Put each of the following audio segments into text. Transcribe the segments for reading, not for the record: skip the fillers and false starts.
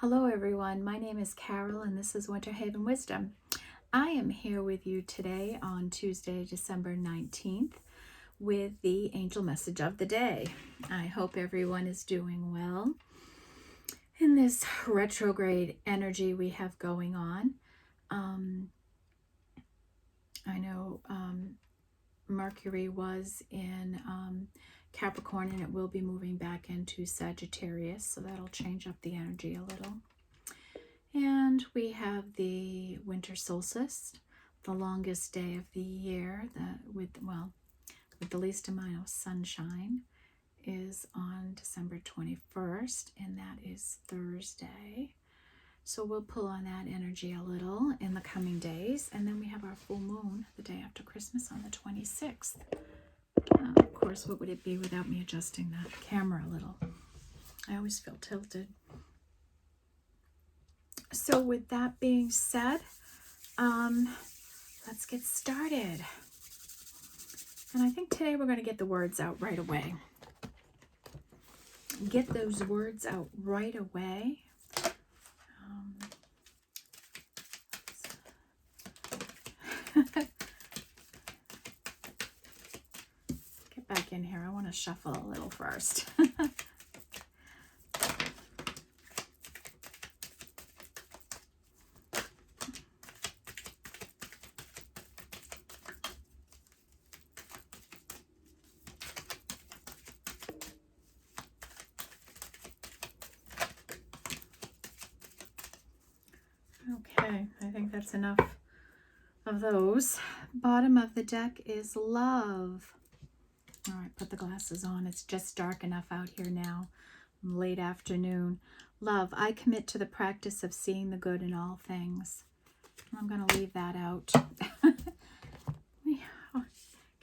Hello everyone, my name is Carol and this is Winter Haven Wisdom. I am here with you today on Tuesday, December 19th with the angel message of the day. I hope everyone is doing well in this retrograde energy we have going on. I know Mercury was in Capricorn and it will be moving back into Sagittarius, so that'll change up the energy a little. And we have the winter solstice, the longest day of the year, with the least amount of sunshine, is on December 21st, and that is Thursday. So we'll pull on that energy a little in the coming days. And then we have our full moon the day after Christmas on the 26th. Of course, what would it be without me adjusting the camera a little? I always feel tilted. So with that being said, let's get started. And I think today we're going to get the words out right away. Get those words out right away. Get back in here. I want to shuffle a little first. Okay, I think that's enough of those. Bottom of the deck is love. All right, put the glasses on. It's just dark enough out here now. Late afternoon. Love, I commit to the practice of seeing the good in all things. I'm going to leave that out. We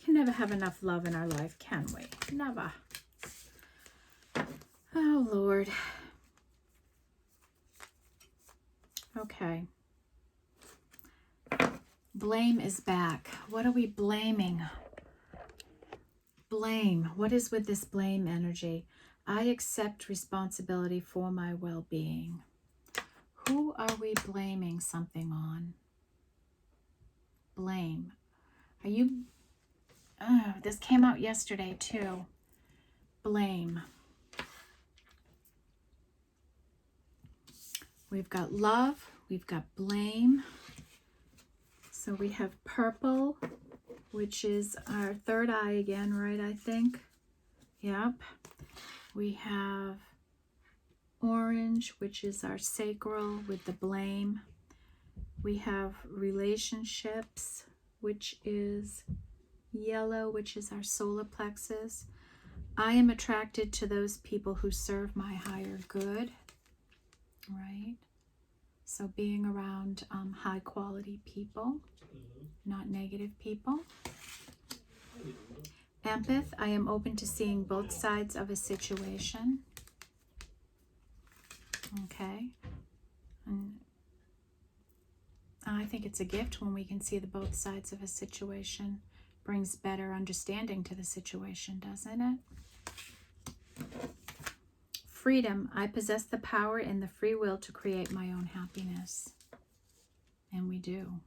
can never have enough love in our life, can we? Never. Oh, Lord. Okay. Blame is back. What are we blaming? Blame. What is with this blame energy? I accept responsibility for my well-being. Who are we blaming something on? Blame. Are you... Oh, this came out yesterday too. Blame. We've got love. We've got blame. So we have purple, which is our third eye again, right, I think? Yep. We have orange, which is our sacral with the blame. We have relationships, which is yellow, which is our solar plexus. I am attracted to those people who serve my higher good, right? So being around high quality people, not negative people. Empath, I am open to seeing both sides of a situation. Okay. And I think it's a gift when we can see the both sides of a situation. Brings better understanding to the situation, doesn't it? Freedom, I possess the power and the free will to create my own happiness. And we do.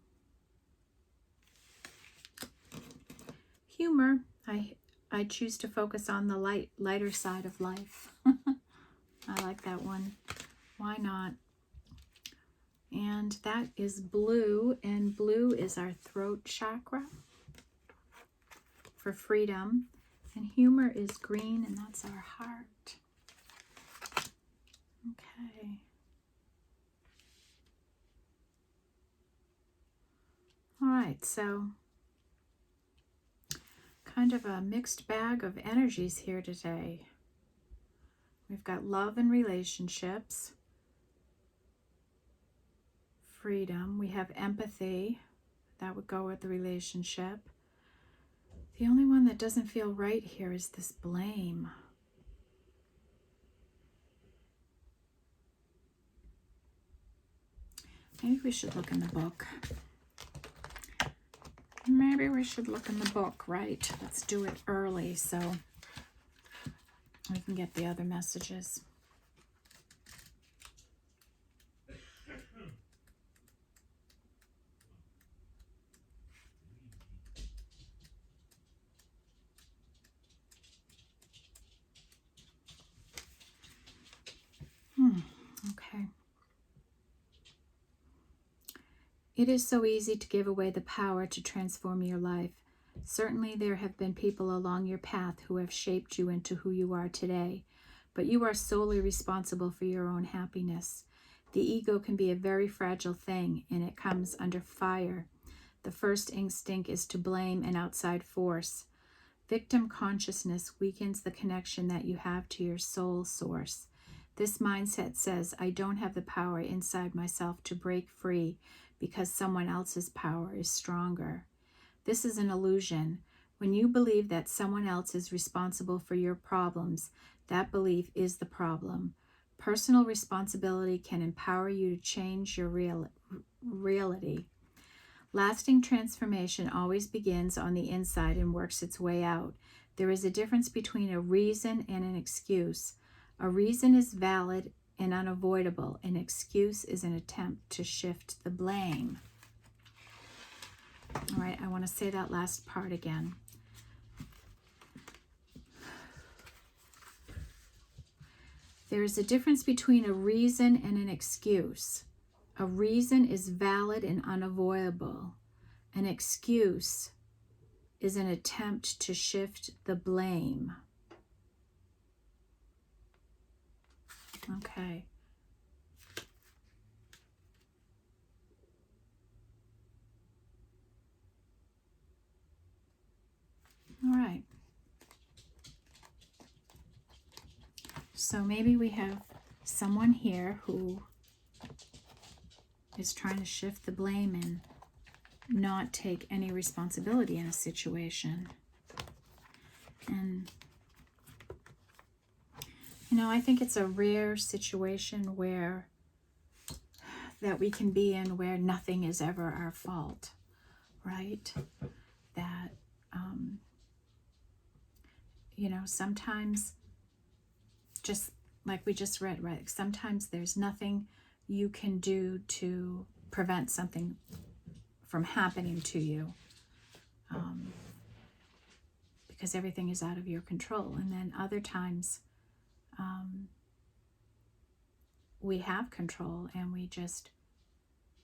Humor, I choose to focus on the lighter side of life. I like that one. Why not? And that is blue, and blue is our throat chakra for freedom. And humor is green, and that's our heart. Okay. All right, so kind of a mixed bag of energies here today. We've got love and relationships, freedom. We have empathy. That would go with the relationship. The only one that doesn't feel right here is this blame. Maybe we should look in the book. Maybe we should look in the book, right? Let's do it early so we can get the other messages. It is so easy to give away the power to transform your life. Certainly there have been people along your path who have shaped you into who you are today, but you are solely responsible for your own happiness. The ego can be a very fragile thing, and it comes under fire. The first instinct is to blame an outside force. Victim consciousness weakens the connection that you have to your soul source. This mindset says, I don't have the power inside myself to break free because someone else's power is stronger. This is an illusion. When you believe that someone else is responsible for your problems, that belief is the problem. Personal responsibility can empower you to change your reality. Lasting transformation always begins on the inside and works its way out. There is a difference between a reason and an excuse. A reason is valid and unavoidable. An excuse is an attempt to shift the blame. All right, I want to say that last part again. There is a difference between a reason and an excuse. A reason is valid and unavoidable. An excuse is an attempt to shift the blame. Okay. All right. So maybe we have someone here who is trying to shift the blame and not take any responsibility in a situation. And, you know, I think it's a rare situation where that we can be in where nothing is ever our fault, right? That, you know, sometimes, just like we just read, right? Sometimes there's nothing you can do to prevent something from happening to you, because everything is out of your control. And then other times we have control and we just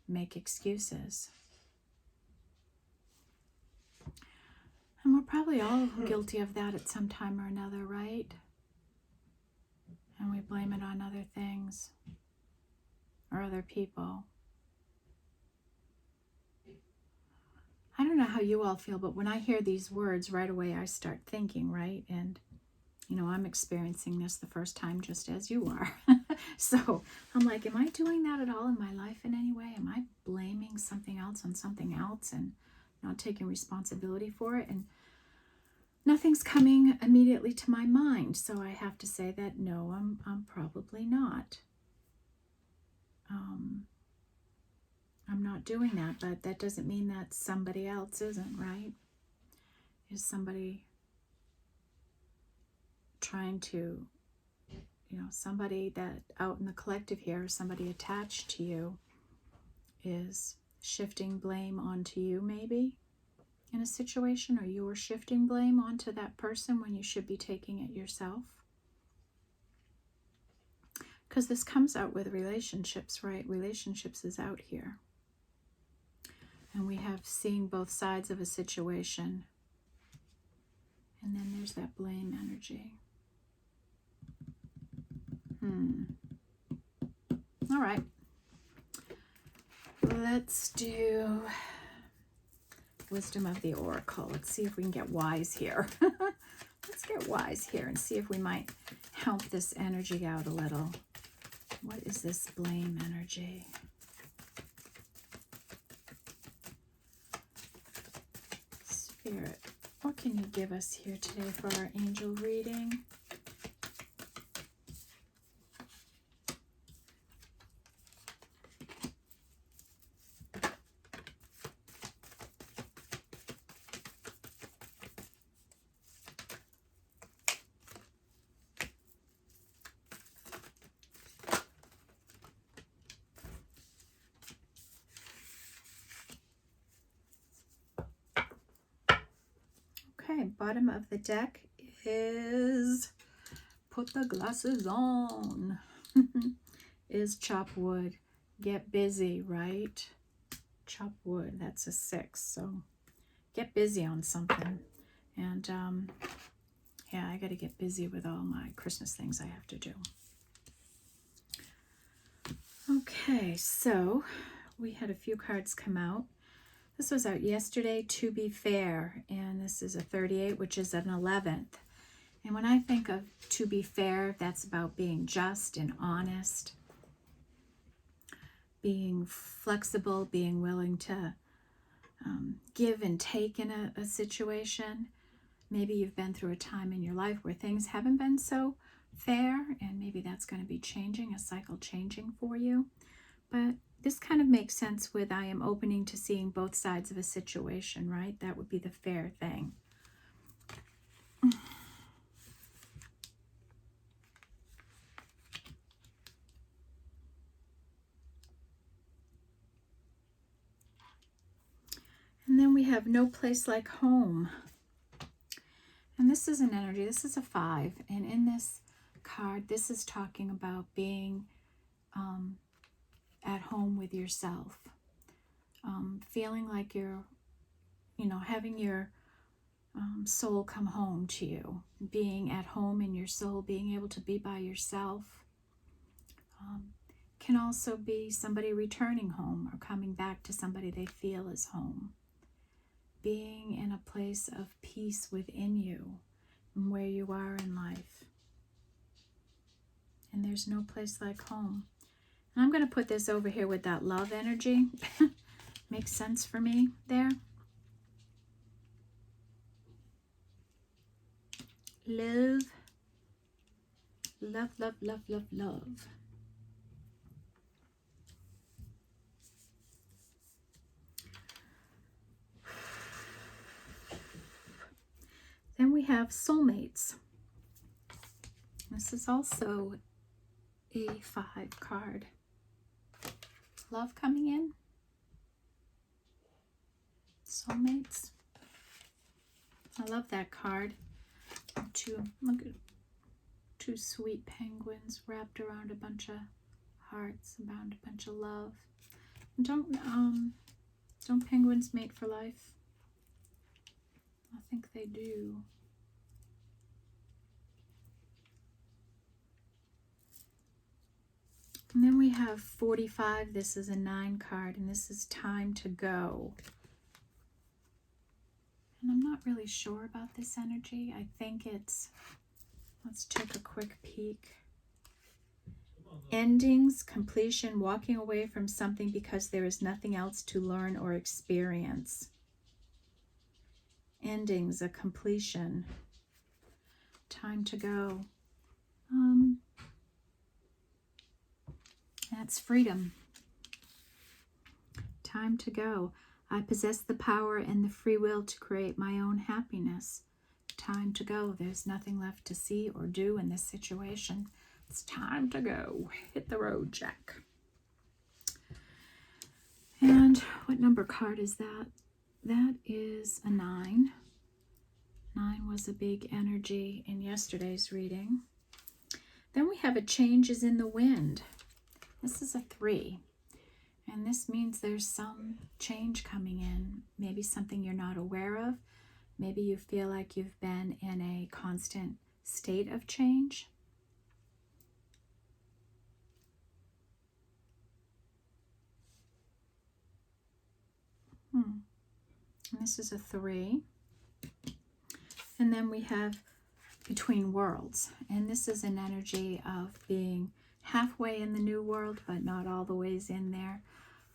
make excuses. And we're probably all guilty of that at some time or another, right? And we blame it on other things or other people. I don't know how you all feel, but when I hear these words, right away I start thinking, right? And, you know, I'm experiencing this the first time just as you are. So I'm like, am I doing that at all in my life in any way? Am I blaming something else on something else and not taking responsibility for it? And nothing's coming immediately to my mind. So I have to say that no, I'm probably not. I'm not doing that, but that doesn't mean that somebody else isn't, right? Is somebody trying to, you know, somebody that out in the collective here, somebody attached to you is shifting blame onto you maybe in a situation, or you're shifting blame onto that person when you should be taking it yourself. Because this comes out with relationships, right? Relationships is out here. And we have seeing both sides of a situation. And then there's that blame energy. All right. Let's do Wisdom of the Oracle. Let's see if we can get wise here. Let's get wise here and see if we might help this energy out a little. What is this blame energy? Spirit, what can you give us here today for our angel reading? Okay, bottom of the deck is put the glasses on. Is chop wood. Get busy, right? chop wood. That's a 6. So get busy on something. And yeah, I got to get busy with all my Christmas things I have to do. Okay, so we had a few cards come out. This was out yesterday, To Be Fair, and this is a 38, which is an 11th. And when I think of to be fair, that's about being just and honest, being flexible, being willing to give and take in a situation. Maybe you've been through a time in your life where things haven't been so fair, and maybe that's going to be changing, a cycle changing for you. But this kind of makes sense with I am opening to seeing both sides of a situation, right? That would be the fair thing. And then we have No Place Like Home. And this is an energy, this is a 5. And in this card, this is talking about being at home with yourself. Feeling like you're, having your soul come home to you. Being at home in your soul, being able to be by yourself. Can also be somebody returning home or coming back to somebody they feel is home. Being in a place of peace within you and where you are in life. And there's no place like home. And I'm going to put this over here with that love energy. Makes sense for me there. Love. Love, love, love, love, love. Then we have soulmates. This is also a 5 card. Love coming in. Soulmates. I love that card. Look at 2 sweet penguins wrapped around a bunch of hearts, around a bunch of love. Don't penguins mate for life? I think they do. And then we have 45. This is a 9 card, and this is time to go. And I'm not really sure about this energy. I think it's, let's take a quick peek. Endings, completion, walking away from something because there is nothing else to learn or experience. Endings, a completion. Time to go. That's freedom. Time to go. I possess the power and the free will to create my own happiness. Time to go. There's nothing left to see or do in this situation. It's time to go. Hit the road, Jack. And what number card is that? That is a 9. 9 was a big energy in yesterday's reading. Then we have a change is in the wind. This is a 3. And this means there's some change coming in. Maybe something you're not aware of. Maybe you feel like you've been in a constant state of change. And this is a 3. And then we have Between Worlds. And this is an energy of being halfway in the new world, but not all the ways in there.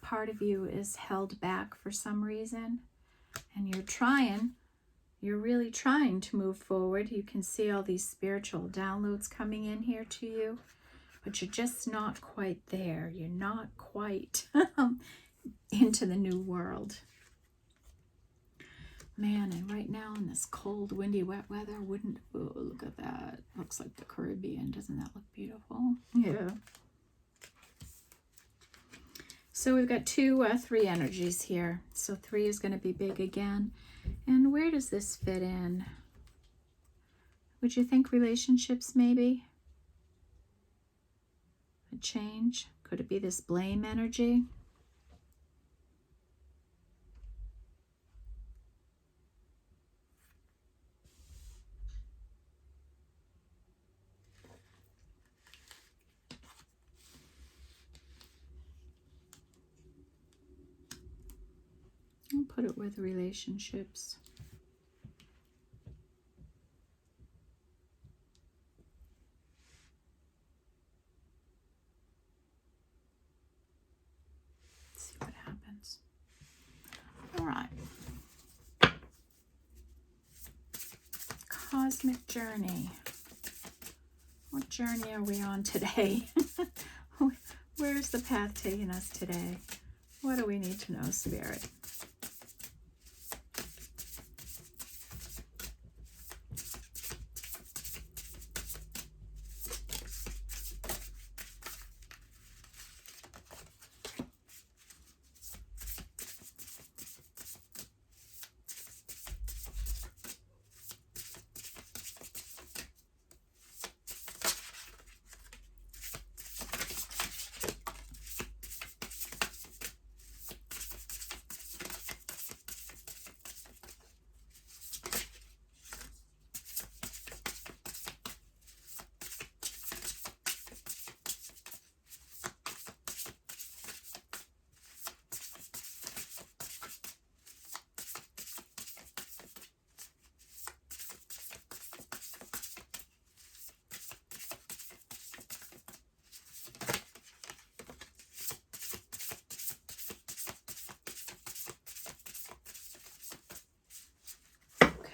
Part of you is held back for some reason, and you're really trying to move forward. You can see all these spiritual downloads coming in here to you, but you're just not quite there. You're not quite into the new world. Man, and right now in this cold, windy, wet weather, oh, look at that. Looks like the Caribbean. Doesn't that look beautiful? Yeah. So we've got 3 energies here. So 3 is going to be big again. And where does this fit in? Would you think relationships maybe? A change? Could it be this blame energy? put it with relationships. See what happens. All right. Cosmic journey. What journey are we on today? Where's the path taking us today? What do we need to know, Spirit?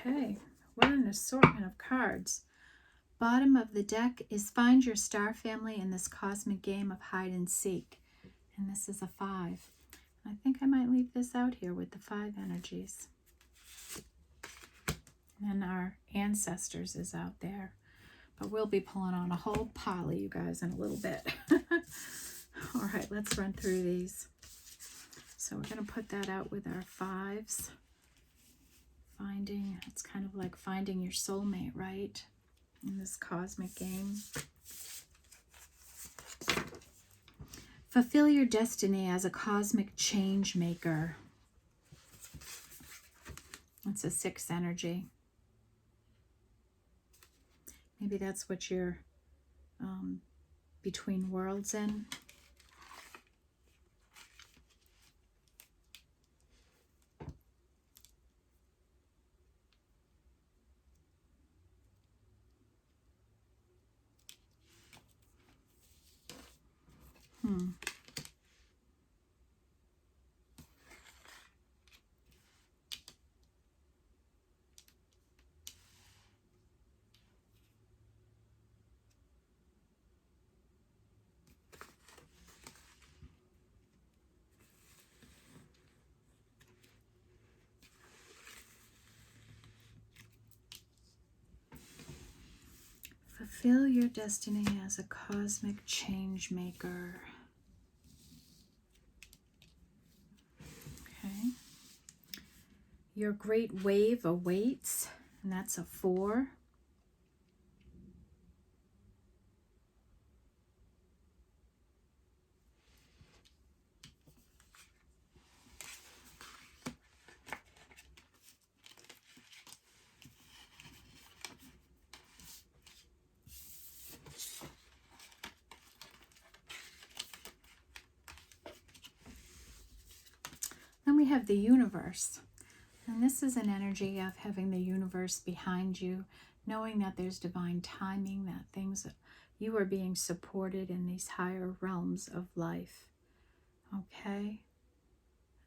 Okay, what an assortment of cards. Bottom of the deck is find your star family in this cosmic game of hide and seek. And this is a 5. I think I might leave this out here with the 5 energies. And our ancestors is out there. But we'll be pulling on a whole pile of you guys in a little bit. All right, let's run through these. So we're going to put that out with our 5s. Finding, it's kind of like finding your soulmate, right? In this cosmic game. Fulfill your destiny as a cosmic change maker. That's a 6 energy. Maybe that's what you're between worlds in. Fulfill your destiny as a cosmic change maker. Okay. Your great wave awaits, and that's a 4. Then we have the universe. And this is an energy of having the universe behind you, knowing that there's divine timing, that things, you are being supported in these higher realms of life. Okay?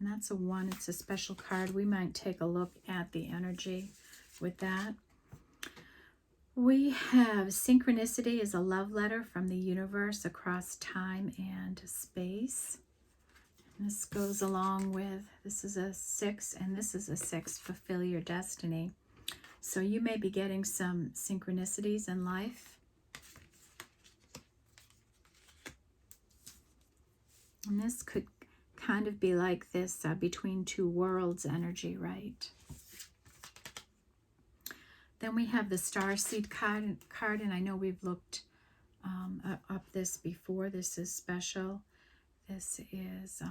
And that's a 1. It's a special card. We might take a look at the energy with that. We have synchronicity is a love letter from the universe across time and space. This goes along with, this is a 6 and this is a 6, fulfill your destiny. So you may be getting some synchronicities in life. And this could kind of be like this between 2 worlds energy, right? Then we have the Starseed card, and I know we've looked up this before. This is special. This is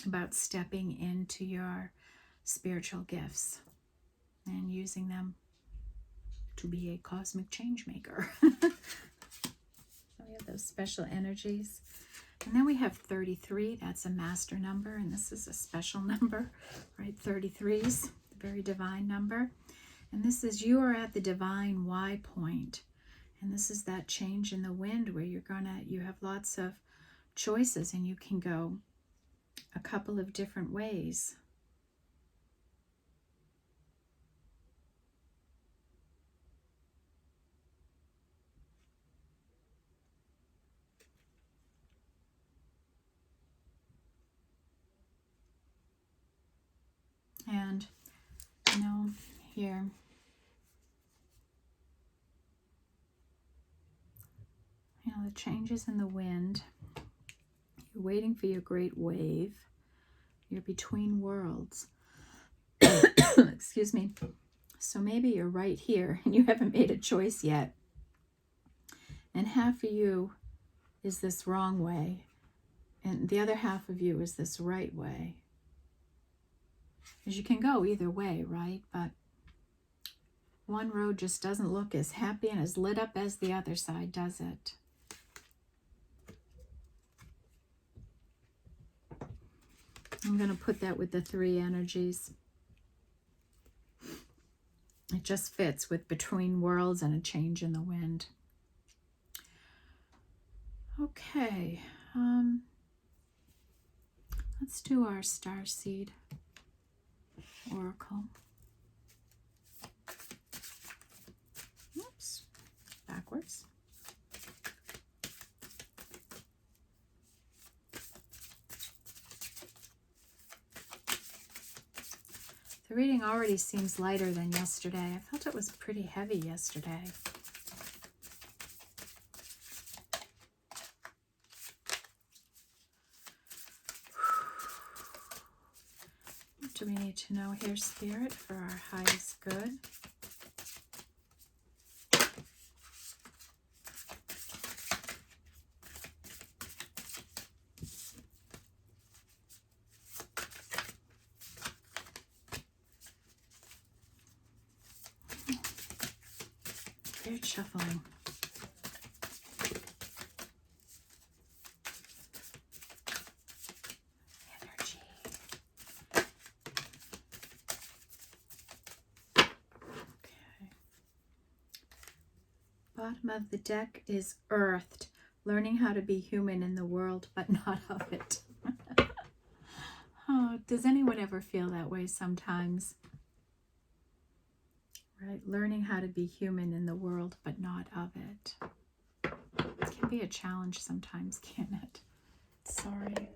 about stepping into your spiritual gifts and using them to be a cosmic change maker. So we have those special energies. And then we have 33. That's a master number, and this is a special number, right? 33s, very divine number. And this is you are at the divine Y point. And this is that change in the wind where you have lots of choices and you can go a couple of different ways. And, here, the changes in the wind. You're waiting for your great wave. You're between worlds. Excuse me. So maybe you're right here and you haven't made a choice yet. And half of you is this wrong way. And the other half of you is this right way. Because you can go either way, right? But one road just doesn't look as happy and as lit up as the other side, does it? I'm going to put that with the 3 energies. It just fits with between worlds and a change in the wind. Okay. Let's do our starseed oracle. Oops, backwards. The reading already seems lighter than yesterday. I felt it was pretty heavy yesterday. What do we need to know here, Spirit, for our highest good? Weird shuffling. Energy. Okay. Bottom of the deck is earthed. Learning how to be human in the world, but not of it. Oh, does anyone ever feel that way sometimes? Right? Learning how to be human in the world, but not of it. It can be a challenge sometimes, can't it? Sorry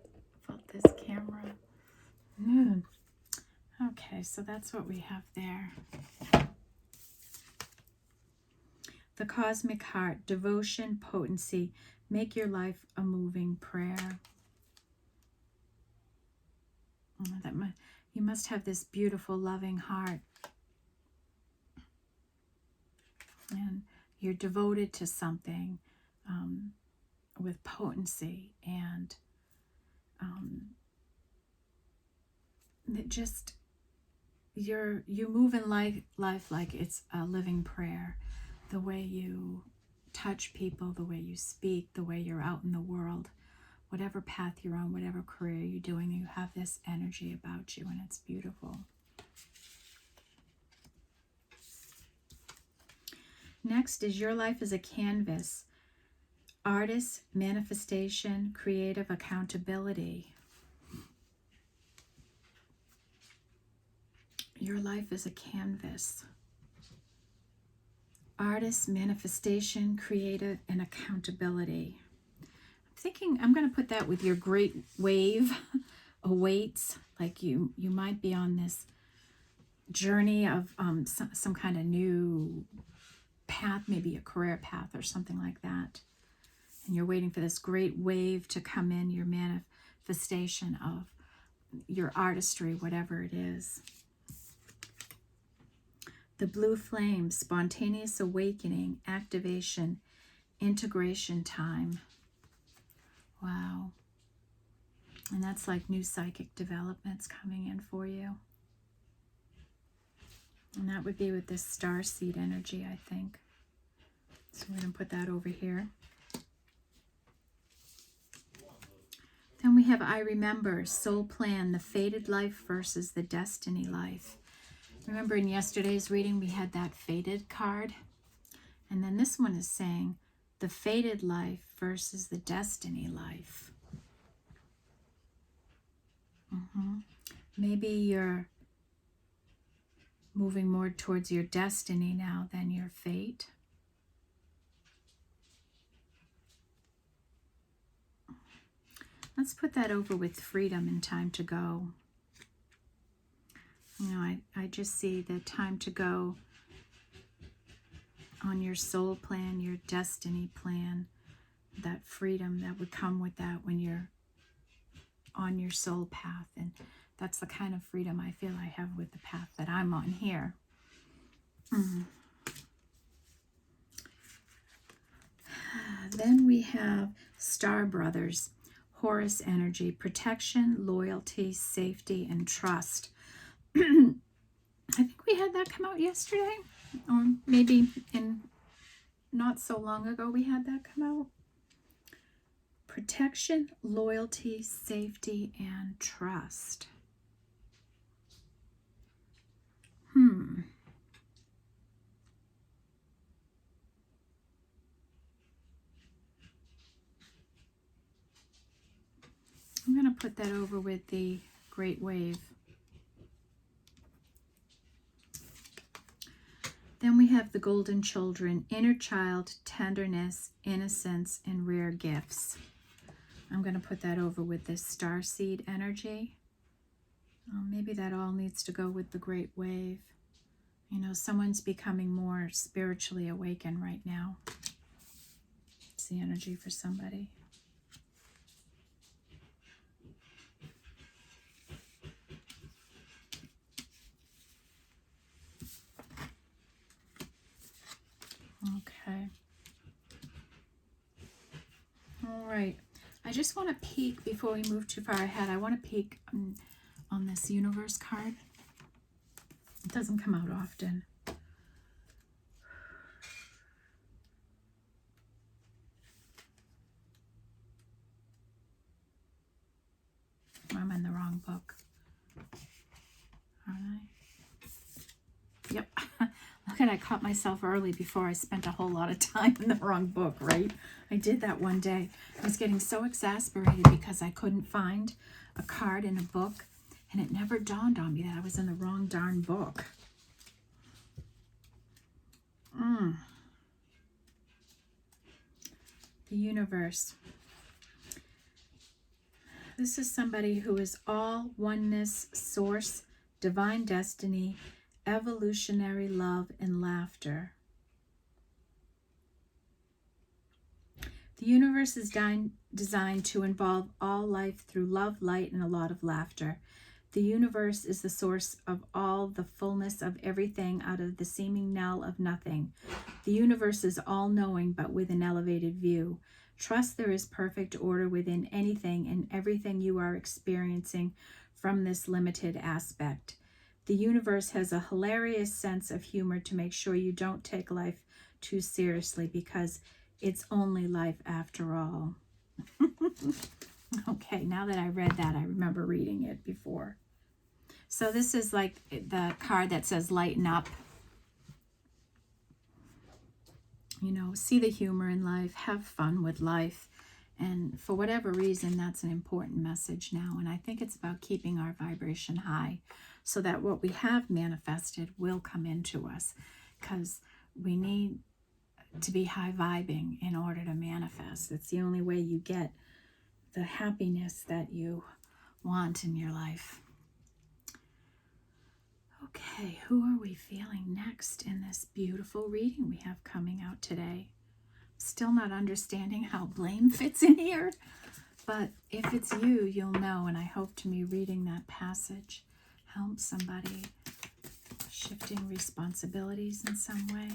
about this camera. Okay, so that's what we have there. The Cosmic Heart, devotion, potency. Make your life a moving prayer. You must have this beautiful, loving heart. And you're devoted to something with potency, and that just you move in life like it's a living prayer. The way you touch people, the way you speak, the way you're out in the world, whatever path you're on, whatever career you're doing, you have this energy about you, and it's beautiful. Next is your life as a canvas. Artist, manifestation, creative accountability. Your life is a canvas. Artist, manifestation, creative, and accountability. I'm thinking I'm going to put that with your great wave awaits. Like you might be on this journey of some kind of new path, maybe a career path or something like that. And you're waiting for this great wave to come in, your manifestation of your artistry, whatever it is. The blue flame, spontaneous awakening, activation, integration time. Wow. And that's like new psychic developments coming in for you. And that would be with this starseed energy, I think. So we're going to put that over here. we have I Remember, Soul Plan, the fated life versus the destiny life. Remember in yesterday's reading we had that fated card? And then this one is saying the fated life versus the destiny life. Maybe you're moving more towards your destiny now than your fate. Let's put that over with freedom and time to go. You know, I just see the time to go on your soul plan, your destiny plan, that freedom that would come with that when you're on your soul path. And that's the kind of freedom I feel I have with the path that I'm on here. Then we have Star Brothers, Horus energy, protection, loyalty, safety, and trust. I think we had that come out yesterday, or maybe in not so long ago we had that come out. Protection, loyalty, safety, and trust. I'm going to put that over with the Great Wave. Then we have the Golden Children, inner child, tenderness, innocence, and rare gifts. I'm going to put that over with this Starseed energy. Maybe that all needs to go with the Great Wave. You know, someone's becoming more spiritually awakened right now. It's the energy for somebody. Okay. All right. I just want to peek before we move too far ahead. I want to peek on this universe card. It doesn't come out often. I'm in the wrong book. Aren't I? Yep. Look at, I caught myself early before I spent a whole lot of time in the wrong book, right? I did that one day. I was getting so exasperated because I couldn't find a card in a book, and it never dawned on me that I was in the wrong darn book. The universe. This is somebody who is all oneness, source, divine destiny, evolutionary love, and laughter. The universe is designed to involve all life through love, light, and a lot of laughter. The universe is the source of all the fullness of everything out of the seeming null of nothing. The universe is all-knowing, but with an elevated view. Trust there is perfect order within anything and everything you are experiencing from this limited aspect. The universe has a hilarious sense of humor to make sure you don't take life too seriously, because it's only life after all. Okay, now that I read that, I remember reading it before. So this is like the card that says lighten up. You know, see the humor in life, have fun with life. And for whatever reason, that's an important message now. And I think it's about keeping our vibration high so that what we have manifested will come into us, because we need to be high vibing in order to manifest. It's the only way you get the happiness that you want in your life. Okay, who are we feeling next in this beautiful reading we have coming out today? Still not understanding how blame fits in here, but if it's you, you'll know, and I hope to me reading that passage help somebody shifting responsibilities in some way.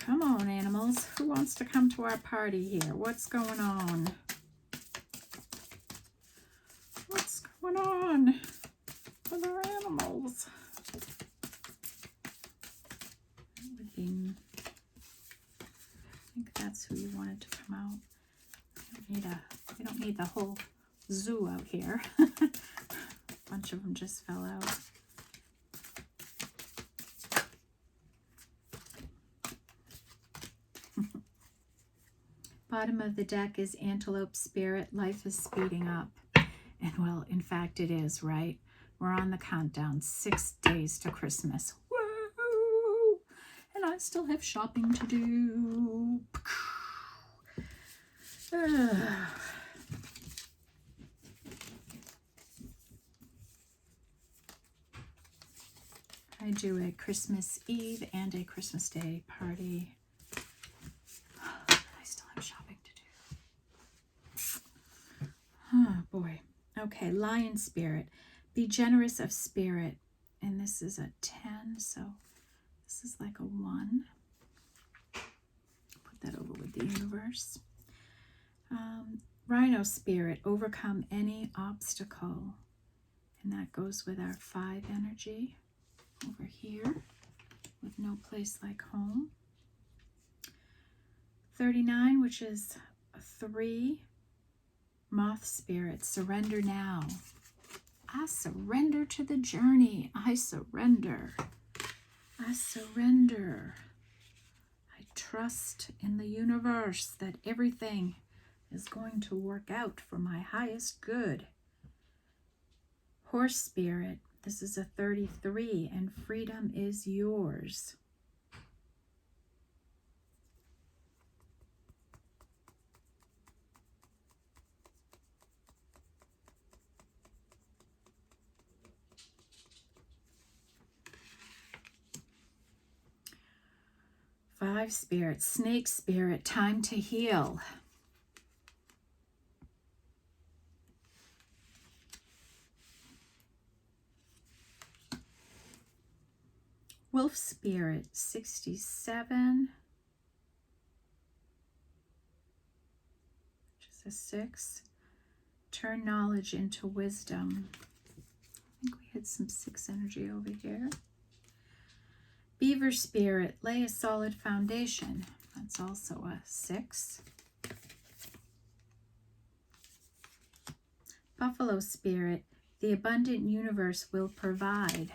Come on, animals. Who wants to come to our party here? What's going on? What's going on with our animals? That would be, I think that's who you wanted to come out. We don't need the whole zoo out here. A bunch of them just fell out. Bottom of the deck is Antelope Spirit. Life is speeding up. And well, in fact, it is, right? We're on the countdown. 6 days to Christmas. Woo! And I still have shopping to do. I do a Christmas Eve and a Christmas Day party. I still have shopping to do. Oh boy. Okay, Lion Spirit. Be generous of spirit. And this is a 10, so this is like a 1. Put that over with the universe. Rhino Spirit. Overcome any obstacle. And that goes with our 5 energy over here with No Place Like Home. 39, which is a 3. Moth Spirit, surrender now. I surrender to the journey. I surrender. I surrender. I trust in the universe that everything is going to work out for my highest good. Horse Spirit, this is a 33, and freedom is yours. Five Spirit, Snake Spirit, time to heal. Wolf Spirit, 67, which is a 6. Turn knowledge into wisdom. I think we had some 6 energy over here. Beaver Spirit, lay a solid foundation. That's also a 6. Buffalo Spirit, the abundant universe will provide.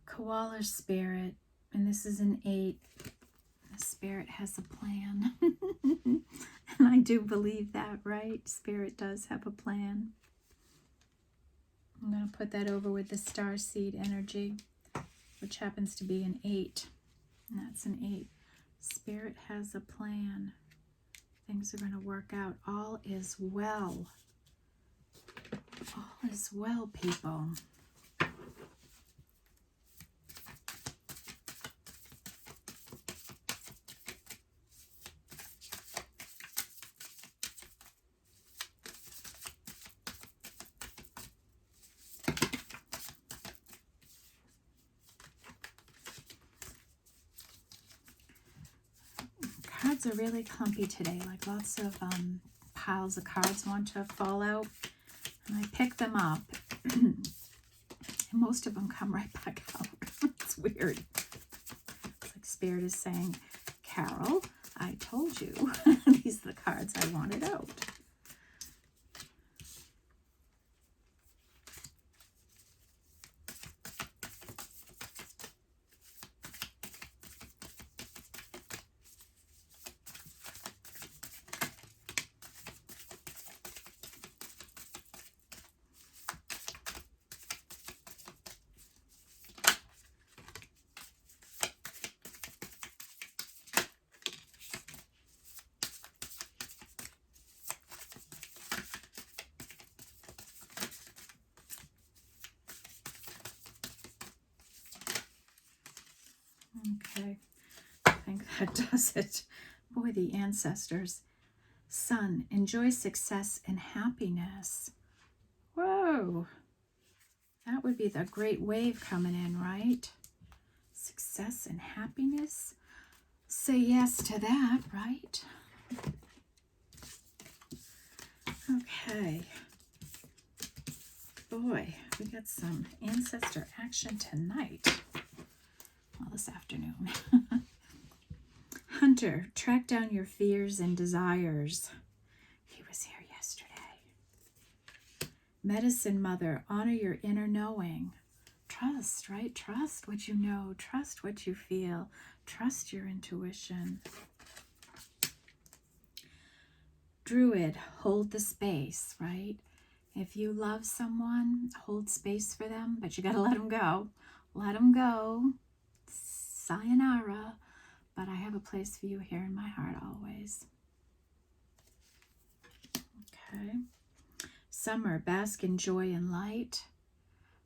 Koala Spirit, and this is an 8. The Spirit has a plan. And I do believe that, right? Spirit does have a plan. I'm going to put that over with the Starseed energy, which happens to be an 8. And that's an 8. Spirit has a plan. Things are going to work out. All is well. All is well, people. Cards are really clumpy today, like lots of piles of cards want to fall out. And I pick them up, and most of them come right back out. It's weird. It's like Spirit is saying, Carol, I told you these are the cards I wanted out. Okay, I think that does it. Boy, the ancestors. Sun, enjoy success and happiness. Whoa. That would be the great wave coming in, right? Success and happiness. Say yes to that, right? Okay. Boy, we got some ancestor action tonight. Well, this afternoon. Hunter, track down your fears and desires. He was here yesterday. Medicine Mother, honor your inner knowing. Trust, right? Trust what you know. Trust what you feel. Trust your intuition. Druid, hold the space, right? If you love someone, hold space for them, but you got to let them go. Let them go. Sayonara. But I have a place for you here in my heart always. Okay. Summer, bask in joy and light,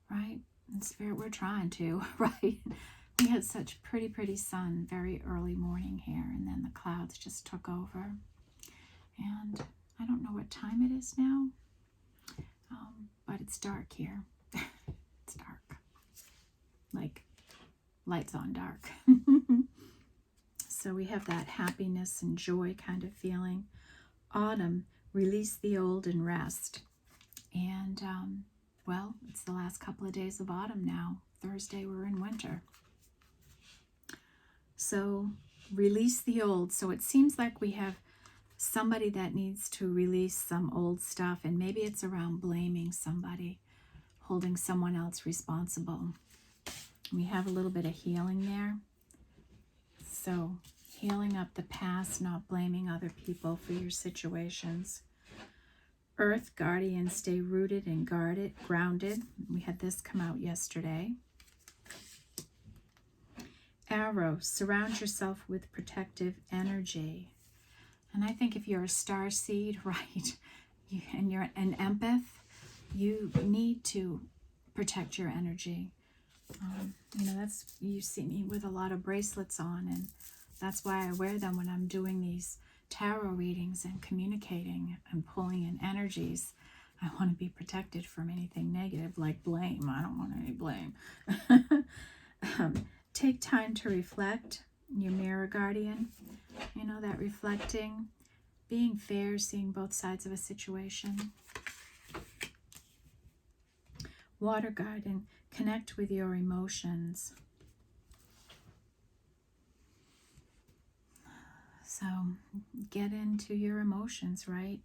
right? In spirit, we're trying to, right? We had such pretty sun very early morning here, and then the clouds just took over. And I don't know what time it is now, but it's dark here. It's dark. Like lights on dark. So we have that happiness and joy kind of feeling. Autumn, release the old and rest. And, well, it's the last couple of days of autumn now. Thursday, we're in winter. So release the old. So it seems like we have somebody that needs to release some old stuff, and maybe it's around blaming somebody, holding someone else responsible. We have a little bit of healing there. So healing up the past, not blaming other people for your situations. Earth Guardian, stay rooted and grounded. We had this come out yesterday. Arrow, surround yourself with protective energy. And I think if you're a starseed, right, and you're an empath, you need to protect your energy. You know, you see me with a lot of bracelets on, and that's why I wear them when I'm doing these tarot readings and communicating and pulling in energies. I want to be protected from anything negative, like blame. I don't want any blame. Take time to reflect. Your mirror guardian, you know, that reflecting, being fair, seeing both sides of a situation. Water guardian, connect with your emotions. So get into your emotions, right?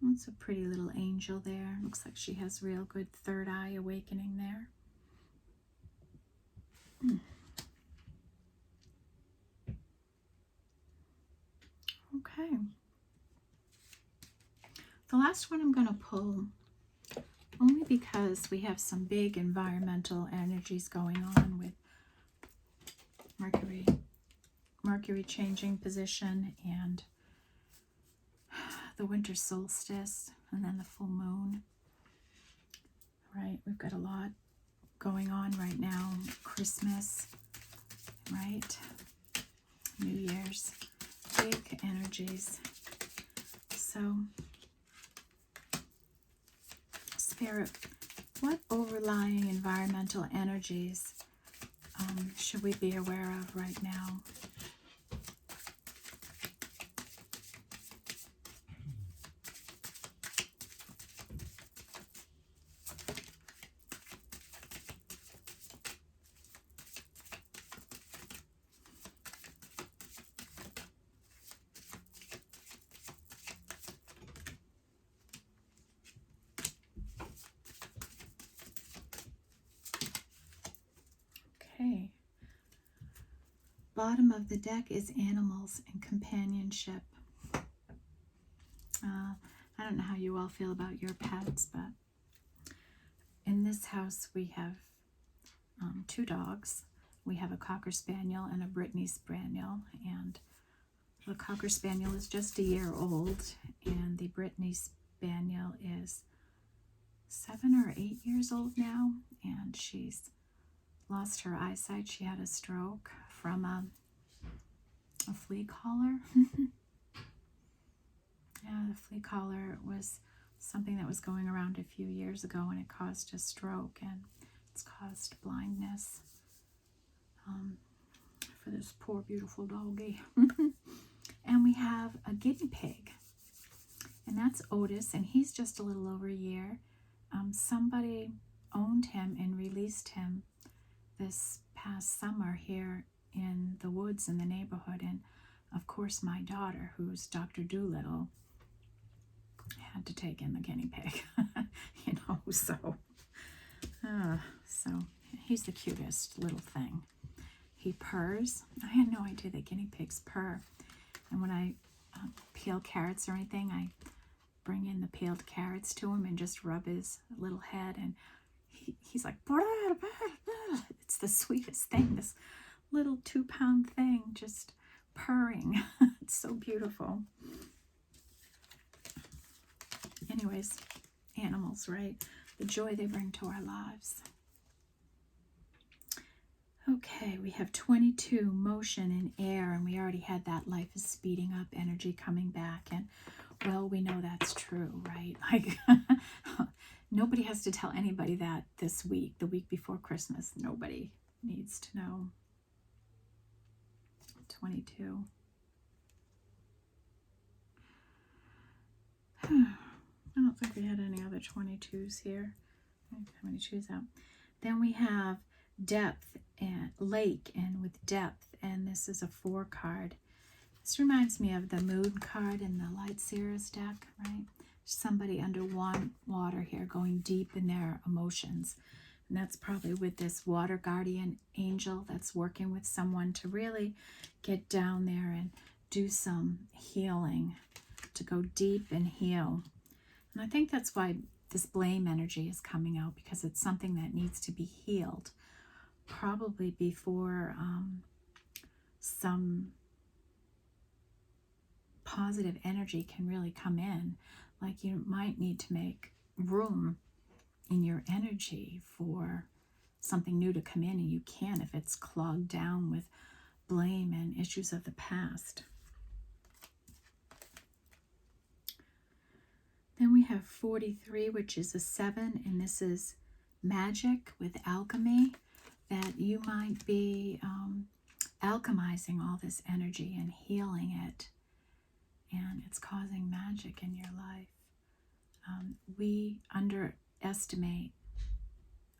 That's a pretty little angel there. Looks like she has real good third eye awakening there. Okay. The last one I'm going to pull, only because we have some big environmental energies going on with Mercury changing position, and the winter solstice, and then the full moon. Right, we've got a lot going on right now. Christmas, right? New Year's, big energies. So, Spirit, what overlying environmental energies should we be aware of right now? Okay. Bottom of the deck is animals and companionship. I don't know how you all feel about your pets, but in this house we have 2 dogs. We have a Cocker Spaniel and a Brittany Spaniel, and the Cocker Spaniel is just a year old, and the Brittany Spaniel is 7 or 8 years old now, and she's lost her eyesight. She had a stroke from a flea collar. Yeah, the flea collar was something that was going around a few years ago, and it caused a stroke, and it's caused blindness for this poor, beautiful doggy. And we have a guinea pig, and that's Otis, and he's just a little over a year. Somebody owned him and released him this past summer here in the woods in the neighborhood, and of course my daughter, who's Dr. Doolittle, had to take in the guinea pig. You know, so he's the cutest little thing. He purrs. I had no idea that guinea pigs purr. And when I peel carrots or anything, I bring in the peeled carrots to him and just rub his little head, and he's like, bah, bah, bah. It's the sweetest thing, this little 2-pound thing just purring. It's so beautiful. Anyways, animals, right? The joy they bring to our lives. Okay, we have 22, motion in air, and we already had that life is speeding up, energy coming back, and well, we know that's true, right? Like, nobody has to tell anybody that this week, the week before Christmas. Nobody needs to know. 22. I don't think we had any other 22s here. How many choose out? Then we have depth and lake, and with depth, and this is a 4 card. This reminds me of the moon card in the Light Seer's deck, right? Somebody under water here, going deep in their emotions. And that's probably with this water guardian angel that's working with someone to really get down there and do some healing, to go deep and heal. And I think that's why this blame energy is coming out, because it's something that needs to be healed, probably before some positive energy can really come in. Like, you might need to make room in your energy for something new to come in, and you can if it's clogged down with blame and issues of the past. Then we have 43, which is a 7, and this is magic with alchemy, that you might be alchemizing all this energy and healing it, and it's causing magic in your life. We underestimate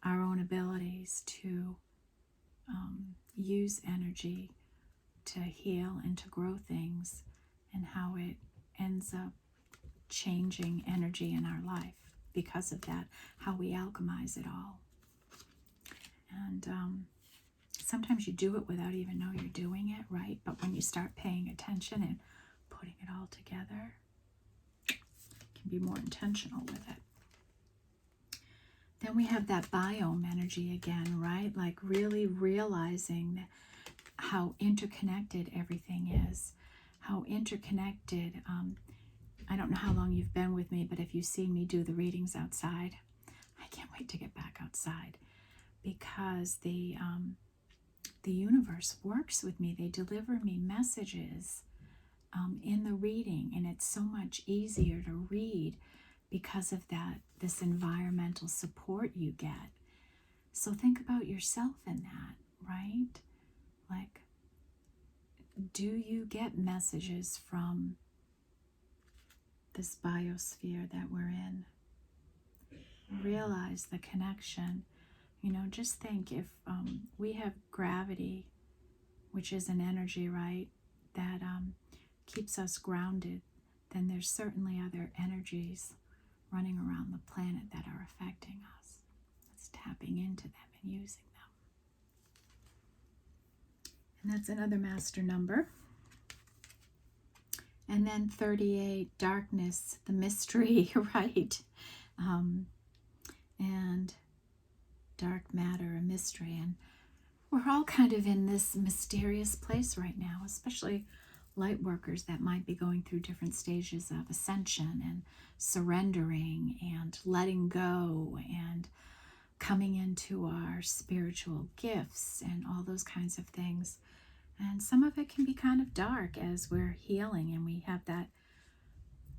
our own abilities to use energy to heal and to grow things, and how it ends up changing energy in our life because of that, how we alchemize it all. And sometimes you do it without even know you're doing it, right? But when you start paying attention and putting it all together, you can be more intentional with it. Then we have that biome energy again, right? Like really realizing how interconnected everything is, how interconnected. I don't know how long you've been with me, but if you've seen me do the readings outside, I can't wait to get back outside, because the universe works with me. They deliver me messages in the reading, and it's so much easier to read because of that, this environmental support you get. So think about yourself in that, right? Like, do you get messages from this biosphere that we're in? Realize the connection. You know, just think, if we have gravity, which is an energy, right, that keeps us grounded, then there's certainly other energies running around the planet that are affecting us. It's tapping into them and using them. And that's another master number. And then 38, darkness, the mystery, right? And dark matter, a mystery. And we're all kind of in this mysterious place right now, especially light workers that might be going through different stages of ascension and surrendering and letting go and coming into our spiritual gifts and all those kinds of things. And some of it can be kind of dark as we're healing, and we have that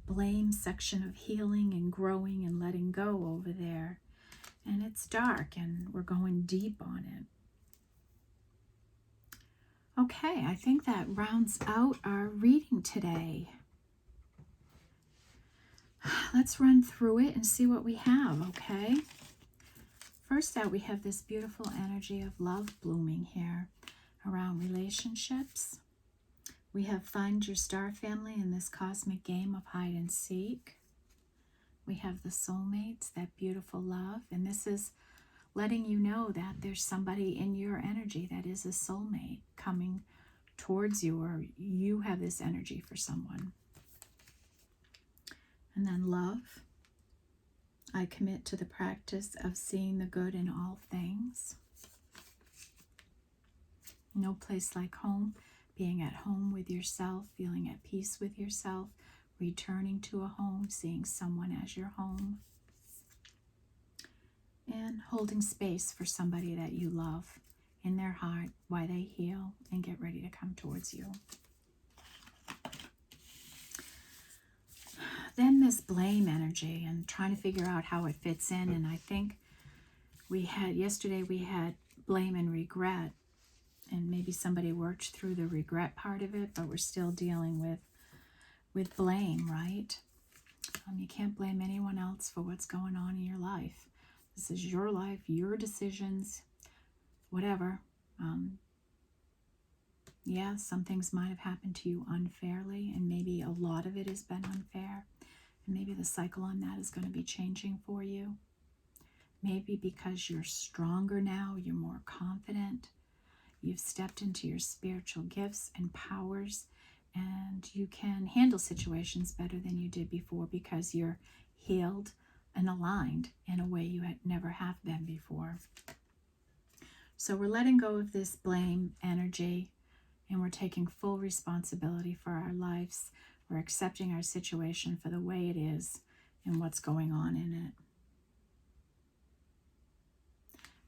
blame section of healing and growing and letting go over there. And it's dark and we're going deep on it. Okay, I think that rounds out our reading today. Let's run through it and see what we have, okay? First out, we have this beautiful energy of love blooming here around relationships. We have find your star family in this cosmic game of hide and seek. We have the soulmates, that beautiful love. And this is letting you know that there's somebody in your energy that is a soulmate coming towards you, or you have this energy for someone. And then love. I commit to the practice of seeing the good in all things. No place like home. Being at home with yourself, feeling at peace with yourself, returning to a home, seeing someone as your home. And holding space for somebody that you love in their heart while they heal and get ready to come towards you. Then this blame energy and trying to figure out how it fits in. And I think yesterday we had blame and regret. And maybe somebody worked through the regret part of it, but we're still dealing with blame, right? You can't blame anyone else for what's going on in your life. This is your life, your decisions, whatever. Yeah, some things might have happened to you unfairly, and maybe a lot of it has been unfair. And maybe the cycle on that is going to be changing for you. Maybe because you're stronger now, you're more confident. You've stepped into your spiritual gifts and powers, and you can handle situations better than you did before because you're healed and aligned in a way you had never have been before. So we're letting go of this blame energy, and we're taking full responsibility for our lives. We're accepting our situation for the way it is and what's going on in it.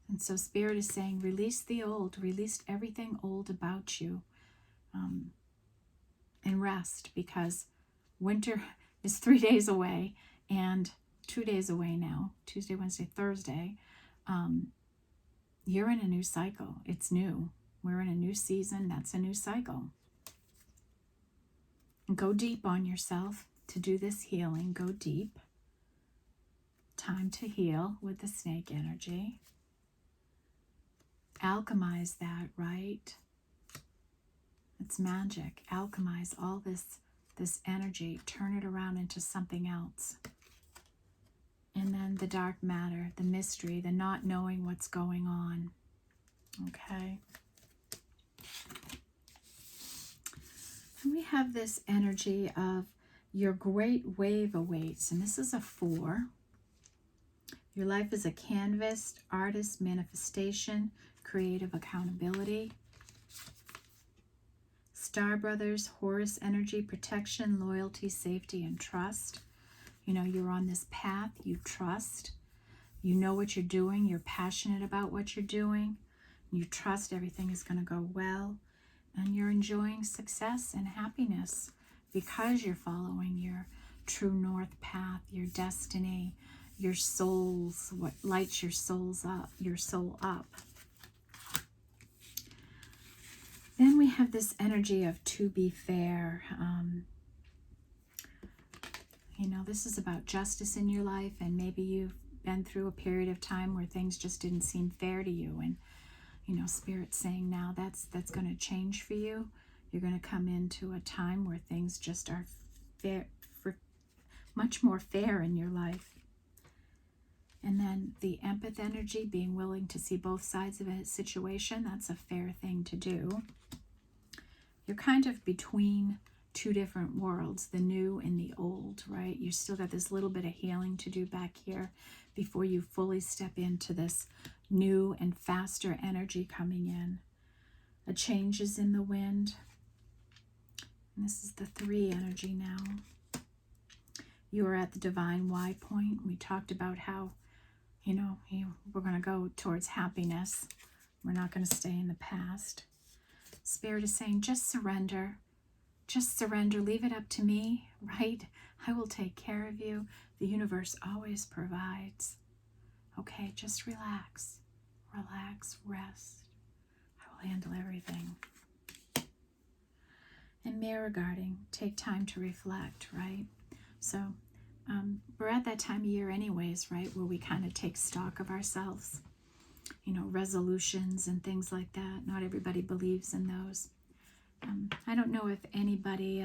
And so Spirit is saying, release the old, release everything old about you, and rest, because winter is 3 days away and 2 days away now, Tuesday, Wednesday, Thursday. You're in a new cycle. It's new. We're in a new season. That's a new cycle. And go deep on yourself to do this healing. Go deep. Time to heal with the snake energy. Alchemize that, right? It's magic. Alchemize all this energy. Turn it around into something else. And then the dark matter, the mystery, the not knowing what's going on. Okay. And we have this energy of your great wave awaits. And this is a 4. Your life is a canvas, artist, manifestation, creative accountability. Star Brothers, Horus energy, protection, loyalty, safety, and trust. You know, you're on this path, you trust. You know what you're doing, you're passionate about what you're doing. You trust everything is going to go well. And you're enjoying success and happiness because you're following your true north path, your destiny, your souls, what lights your soul up. Then we have this energy of to be fair. You know, this is about justice in your life, and maybe you've been through a period of time where things just didn't seem fair to you, and you know, Spirit's saying now that's going to change for you. You're going to come into a time where things just are fair, much more fair in your life. And then the empath energy, being willing to see both sides of a situation, that's a fair thing to do. You're kind of between two different worlds, the new and the old, right? You still got this little bit of healing to do back here before you fully step into this new and faster energy coming in. A change is in the wind. And this is the 3 energy now. You are at the divine Y point. We talked about how, you know, we're going to go towards happiness. We're not going to stay in the past. Spirit is saying, just surrender. just surrender, leave it up to me, right? I will take care of you. The universe always provides. Okay, just relax, relax, rest. I will handle everything. And mirror guarding, take time to reflect, right? So we're at that time of year anyways, right, where we kind of take stock of ourselves, you know, resolutions and things like that. Not everybody believes in those. I don't know if anybody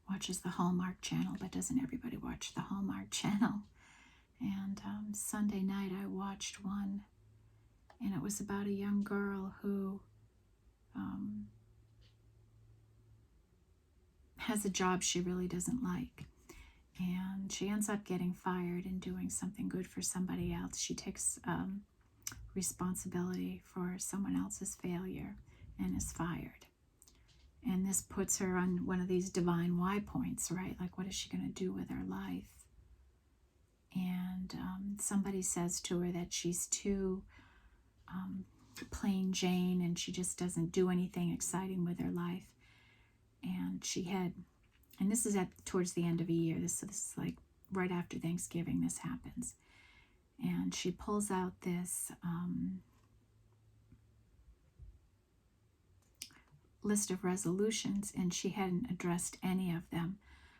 watches the Hallmark Channel, but doesn't everybody watch the Hallmark Channel? And Sunday night I watched one, and it was about a young girl who has a job she really doesn't like, and she ends up getting fired and doing something good for somebody else. She takes responsibility for someone else's failure and is fired. And this puts her on one of these divine why points, right? Like, what is she going to do with her life? And somebody says to her that she's too plain Jane, and she just doesn't do anything exciting with her life. And she had, and this is towards the end of a year, this is like right after Thanksgiving this happens. And she pulls out this list of resolutions, and she hadn't addressed any of them.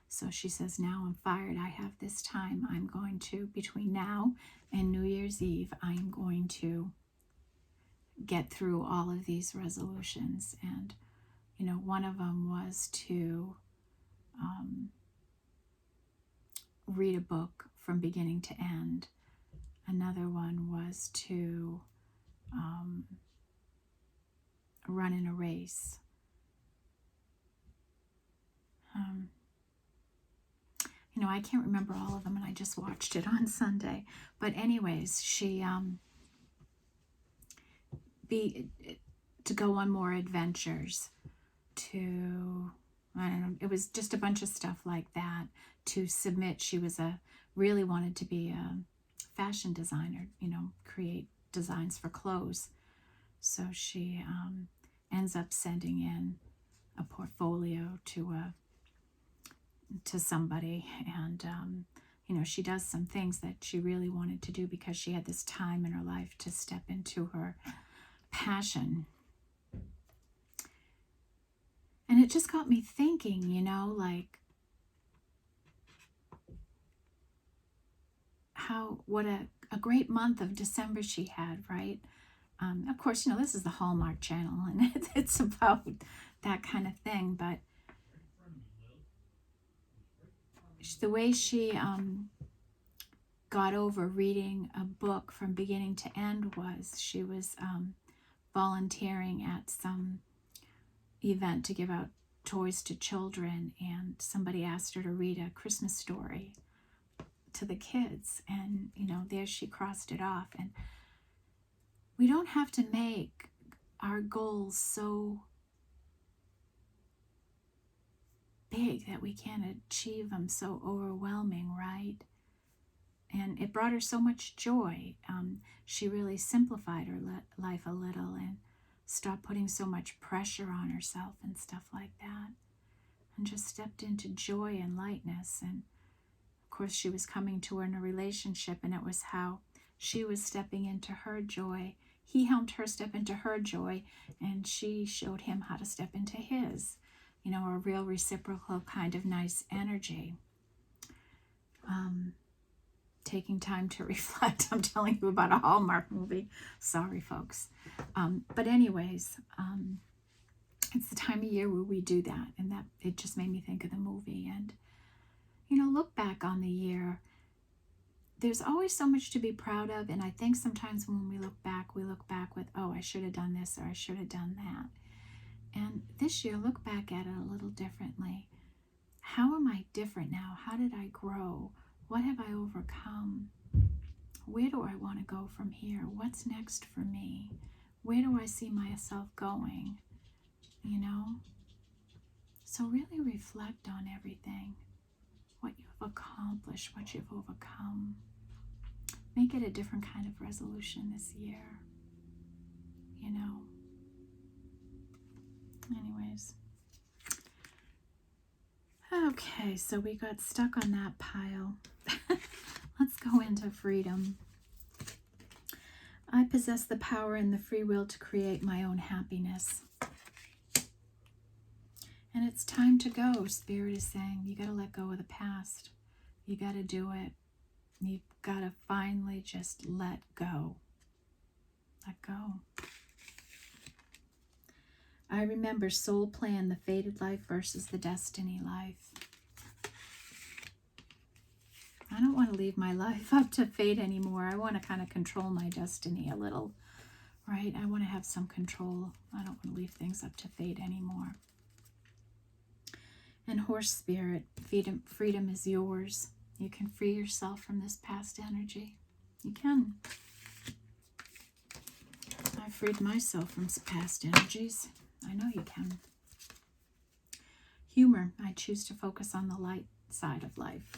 So she says, now I'm fired. I have this time. I'm going to, between now and New Year's Eve, I'm going to get through all of these resolutions. And, you know, one of them was to read a book from beginning to end. Another one was to run in a race. You know, I can't remember all of them, and I just watched it on Sunday. But anyways, she to go on more adventures, to, I don't know, it was just a bunch of stuff like that, to submit. She was really wanted to be a fashion designer, you know, create designs for clothes. So she ends up sending in a portfolio to somebody, and you know, she does some things that she really wanted to do because she had this time in her life to step into her passion. And it just got me thinking, you know, like what a great month of December she had, right? Of course, you know, this is the Hallmark Channel, and it's about that kind of thing, but the way she got over reading a book from beginning to end was she was volunteering at some event to give out toys to children, and somebody asked her to read a Christmas story to the kids, and, you know, there she crossed it off. And we don't have to make our goals so big that we can't achieve them, so overwhelming, right? And it brought her so much joy. She really simplified her life a little and stopped putting so much pressure on herself and stuff like that, and just stepped into joy and lightness. And of course, she was coming to her in a relationship, and it was how she was stepping into her joy. He helped her step into her joy, and she showed him how to step into his. You know, a real reciprocal kind of nice energy. Taking time to reflect. I'm telling you about a Hallmark movie. Sorry, folks. But anyways, it's the time of year where we do that, and that it just made me think of the movie. And, you know, look back on the year. There's always so much to be proud of, and I think sometimes when we look back with, oh, I should have done this, or I should have done that. And this year, look back at it a little differently. How am I different now? How did I grow? What have I overcome? Where do I want to go from here? What's next for me? Where do I see myself going? You know? So really reflect on everything. What you've accomplished, what you've overcome. Make it a different kind of resolution this year. You know? Anyway. guys. Okay, so we got stuck on that pile. Let's go into freedom. I possess the power and the free will to create my own happiness. And it's time to go. Spirit is saying, you got to let go of the past. You got to do it. You've got to finally just let go. Let go. I remember soul plan, the fated life versus the destiny life. I don't want to leave my life up to fate anymore. I want to kind of control my destiny a little, right? I want to have some control. I don't want to leave things up to fate anymore. And horse spirit, freedom is yours. You can free yourself from this past energy. You can. I freed myself from past energies. I know you can. Humor. I choose to focus on the light side of life.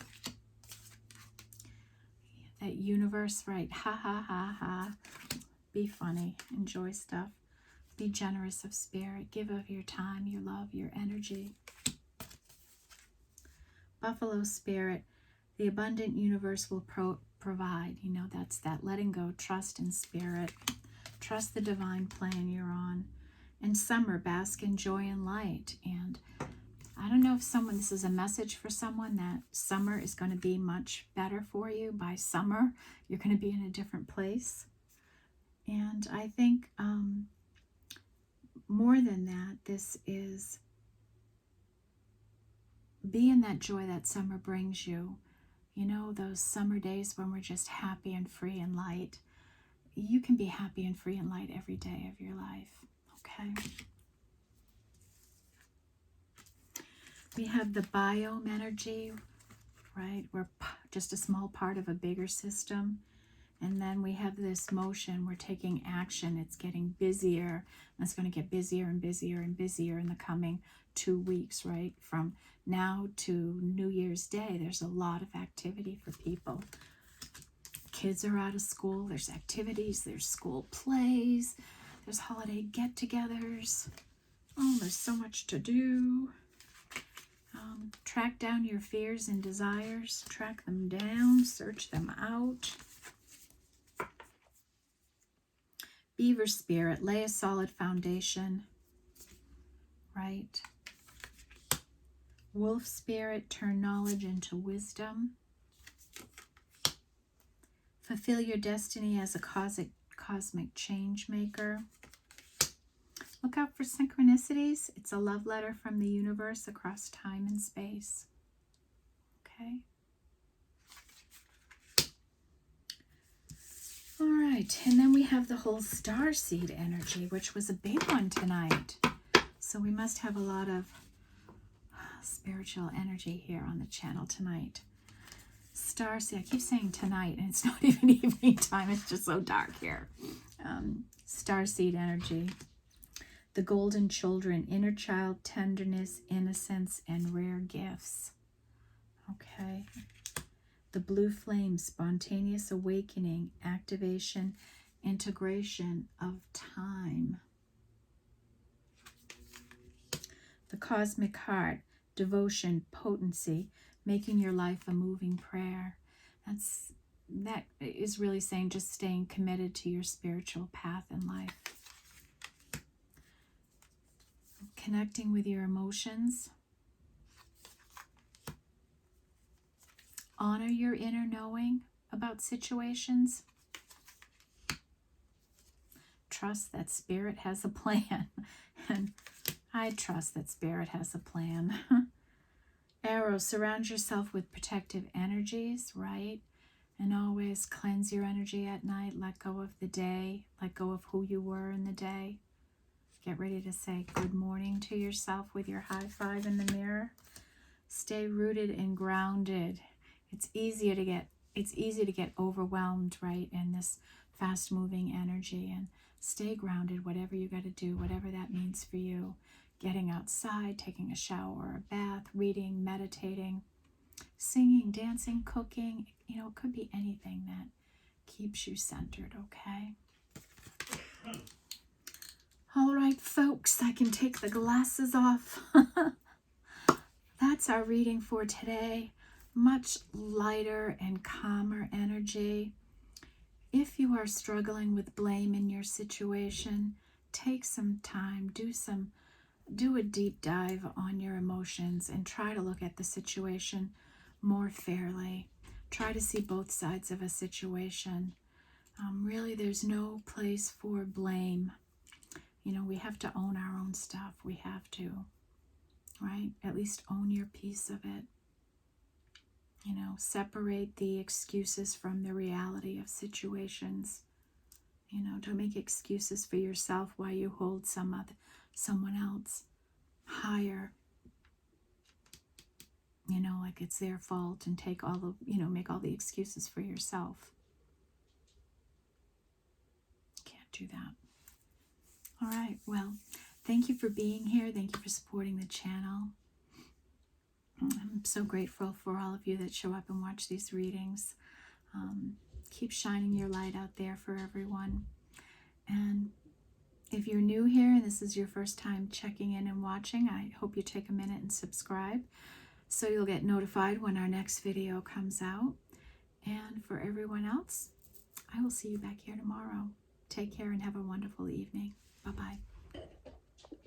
That universe, right? Ha ha ha ha. Be funny. Enjoy stuff. Be generous of spirit. Give of your time, your love, your energy. Buffalo spirit. The abundant universe will provide. You know, that's that letting go. Trust in spirit. Trust the divine plan you're on. And summer, bask in joy and light. And I don't know if this is a message for someone that summer is going to be much better for you. By summer, you're going to be in a different place. And I think more than that, this is be in that joy that summer brings you. You know, those summer days when we're just happy and free and light. You can be happy and free and light every day of your life. Okay. We have the biome energy, right? We're just a small part of a bigger system. And then we have this motion. We're taking action. It's getting busier. And it's going to get busier and busier and busier in the coming 2 weeks, right? From now to New Year's Day, there's a lot of activity for people. Kids are out of school. There's activities. There's school plays. There's holiday get-togethers. Oh, there's so much to do. Track down your fears and desires. Track them down. Search them out. Beaver spirit. Lay a solid foundation. Right? Wolf spirit. Turn knowledge into wisdom. Fulfill your destiny as a cosmic change maker. Look out for synchronicities. It's a love letter from the universe across time and space. Okay. All right. And then we have the whole starseed energy, which was a big one tonight. So we must have a lot of spiritual energy here on the channel tonight. Starseed. I keep saying tonight, and it's not even evening time. It's just so dark here. Starseed energy. The golden children, inner child, tenderness, innocence, and rare gifts. Okay. The blue flame, spontaneous awakening, activation, integration of time. The cosmic heart, devotion, potency, making your life a moving prayer. That is really saying just staying committed to your spiritual path in life. Connecting with your emotions. Honor your inner knowing about situations. Trust that spirit has a plan. And I trust that spirit has a plan. Arrow, surround yourself with protective energies, right? And always cleanse your energy at night. Let go of the day. Let go of who you were in the day. Get ready to say good morning to yourself with your high five in the mirror. Stay rooted and grounded. It's easy to get overwhelmed, right, in this fast-moving energy. And stay grounded, whatever you got to do, whatever that means for you. Getting outside, taking a shower, a bath, reading, meditating, singing, dancing, cooking. You know, it could be anything that keeps you centered, okay? All right, folks, I can take the glasses off. That's our reading for today. Much lighter and calmer energy. If you are struggling with blame in your situation, take some time, do a deep dive on your emotions and try to look at the situation more fairly. Try to see both sides of a situation. Really, there's no place for blame. You know, we have to own our own stuff. We have to, right? At least own your piece of it. You know, separate the excuses from the reality of situations. You know, don't make excuses for yourself while you hold someone else higher. You know, like it's their fault, and take all the, you know, make all the excuses for yourself. Can't do that. All right, well, thank you for being here. Thank you for supporting the channel. I'm so grateful for all of you that show up and watch these readings. Keep shining your light out there for everyone. And if you're new here and this is your first time checking in and watching, I hope you take a minute and subscribe so you'll get notified when our next video comes out. And for everyone else, I will see you back here tomorrow. Take care and have a wonderful evening. Bye-bye.